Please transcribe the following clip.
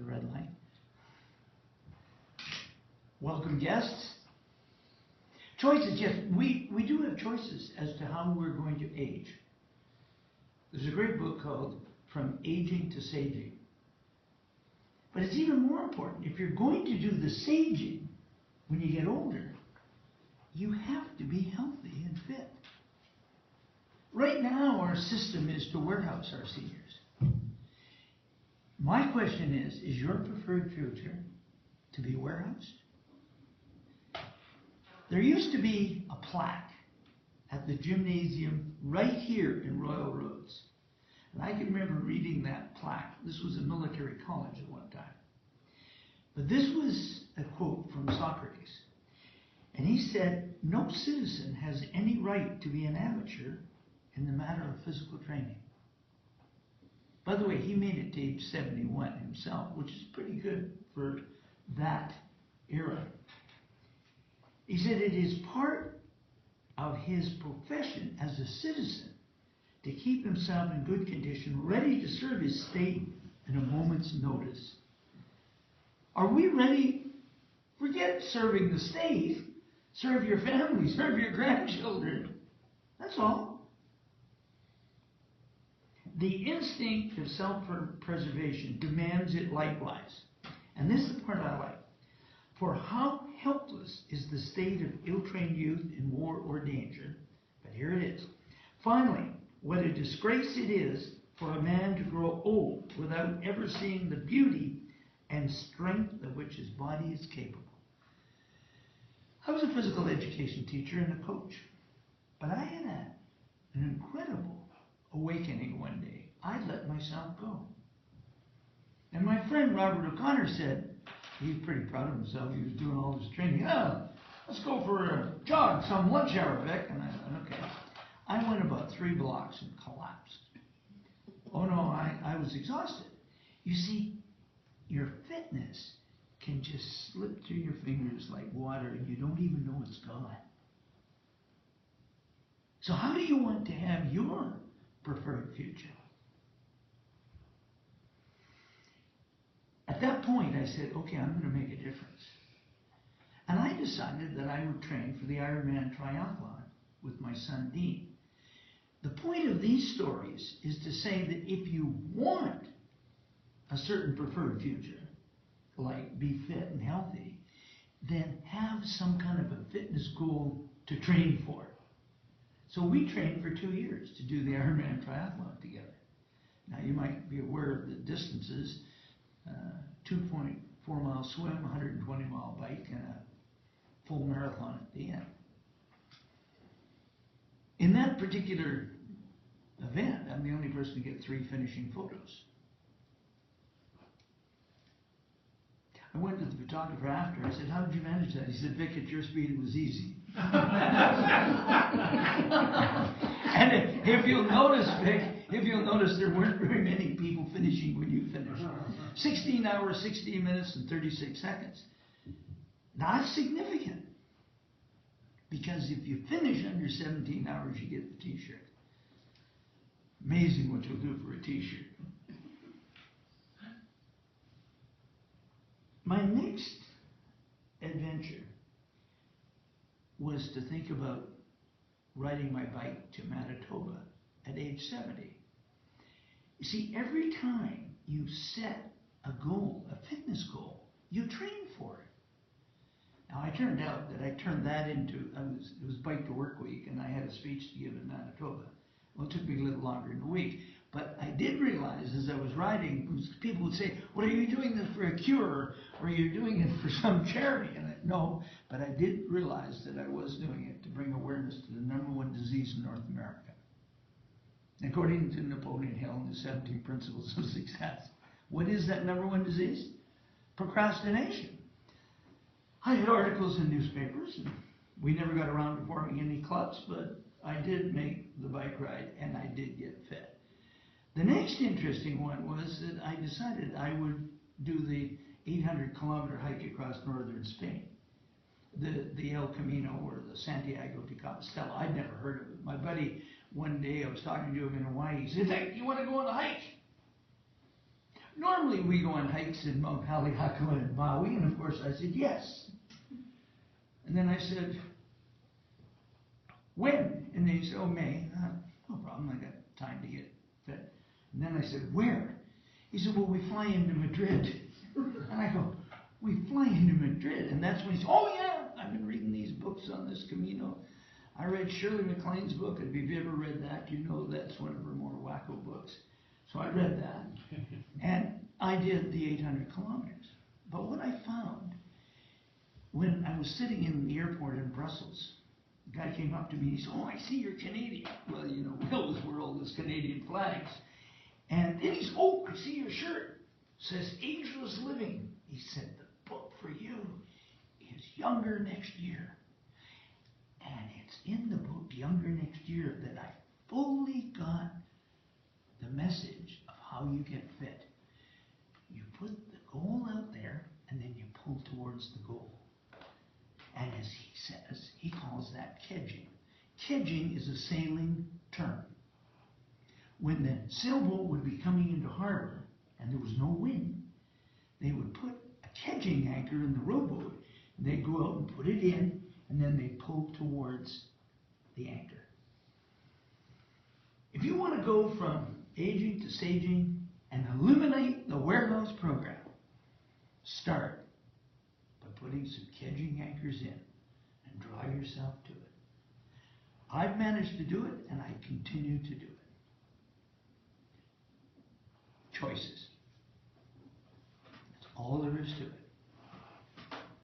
red light. Welcome guests. Choices, yes, we do have choices as to how we're going to age. There's a great book called From Aging to Saging. But it's even more important, if you're going to do the saging when you get older, you have to be healthy and fit. Right now, our system is to warehouse our seniors. My question is your preferred future to be warehoused? There used to be a plaque at the gymnasium right here in Royal Roads. And I can remember reading that plaque. This was a military college at one time. But this was a quote from Socrates. And he said, no citizen has any right to be an amateur in the matter of physical training. By the way, he made it to age 71 himself, which is pretty good for that era. He said it is part of his profession as a citizen to keep himself in good condition, ready to serve his state in a moment's notice. Are we ready? Forget serving the state. Serve your family, serve your grandchildren. That's all. The instinct of self-preservation demands it likewise. And this is the part I like. For how helpless is the state of ill-trained youth in war or danger? But here it is. Finally, what a disgrace it is for a man to grow old without ever seeing the beauty and strength of which his body is capable. I was a physical education teacher and a coach, but I had an incredible awakening one day. I let myself go. And my friend Robert O'Connor said, he's pretty proud of himself, he was doing all this training. Oh, let's go for a jog, some lunch hour, Vic. And I said, okay. I went about 3 blocks and collapsed. Oh no, I was exhausted. You see, your fitness can just slip through your fingers like water and you don't even know it's gone. So how do you want to have your preferred future? At that point, I said, okay, I'm going to make a difference. And I decided that I would train for the Ironman triathlon with my son, Dean. The point of these stories is to say that if you want a certain preferred future, like be fit and healthy, then have some kind of a fitness goal to train for. So we trained for 2 years to do the Ironman triathlon together. Now you might be aware of the distances, 2.4 mile swim, 120 mile bike, and a full marathon at the end. In that particular event, I'm the only person to get 3 finishing photos. I went to the photographer after. I said, how did you manage that? He said, Vic, at your speed, it was easy. And if you'll notice, Vic, there weren't very many people finishing when you finished. 16 hours, 16 minutes, and 36 seconds. Now, that's significant. Because if you finish under 17 hours, you get the t-shirt. Amazing what you'll do for a t-shirt. My next adventure was to think about riding my bike to Manitoba at age 70. You see, every time you set a goal, a fitness goal, you train for it. Now, I turned out that I turned that into, it was Bike to Work Week, and I had a speech to give in Manitoba. Well, it took me a little longer in the week. But I did realize as I was riding, people would say, well, are you doing this for a cure, or are you doing it for some charity? And no, but I did realize that I was doing it to bring awareness to the #1 disease in North America. According to Napoleon Hill and the 17 Principles of Success. What is that #1 disease? Procrastination. I had articles in newspapers, and we never got around to forming any clubs, but I did make the bike ride, and I did get fit. The next interesting one was that I decided I would do the 800-kilometer hike across northern Spain, the El Camino or the Santiago de Compostela. I'd never heard of it. My buddy, one day I was talking to him in Hawaii, he said, hey, you want to go on a hike? Normally we go on hikes in Mount Haleakala and Maui, and of course I said yes. And then I said, when? And they said, oh, May. No problem, I got time to get fit. And then I said, where? He said, well, we fly into Madrid. And I go, we fly into Madrid? And that's when he said, oh yeah, I've been reading these books on this Camino. I read Shirley MacLaine's book, and if you've ever read that, you know that's one of her more wacko books. So I read that, and I did the 800 kilometers. But what I found, when I was sitting in the airport in Brussels, the guy came up to me and he said, oh, I see you're Canadian. Well, you know, Wales were all those Canadian flags. And then he said, oh, I see your shirt. It says Ageless Living. He said, the book for you is Younger Next Year. And it's in the book Younger Next Year that I fully got the message of how you get fit. You put the goal out there and then you pull towards the goal. And as he says, he calls that kedging. Kedging is a sailing term. When the sailboat would be coming into harbor and there was no wind, they would put a kedging anchor in the rowboat, and they'd go out and put it in, and then they pull towards the anchor. If you want to go from aging to saging and eliminate the warehouse program, start by putting some kedging anchors in and draw yourself to it. I've managed to do it, and I continue to do it. Choices. That's all there is to it.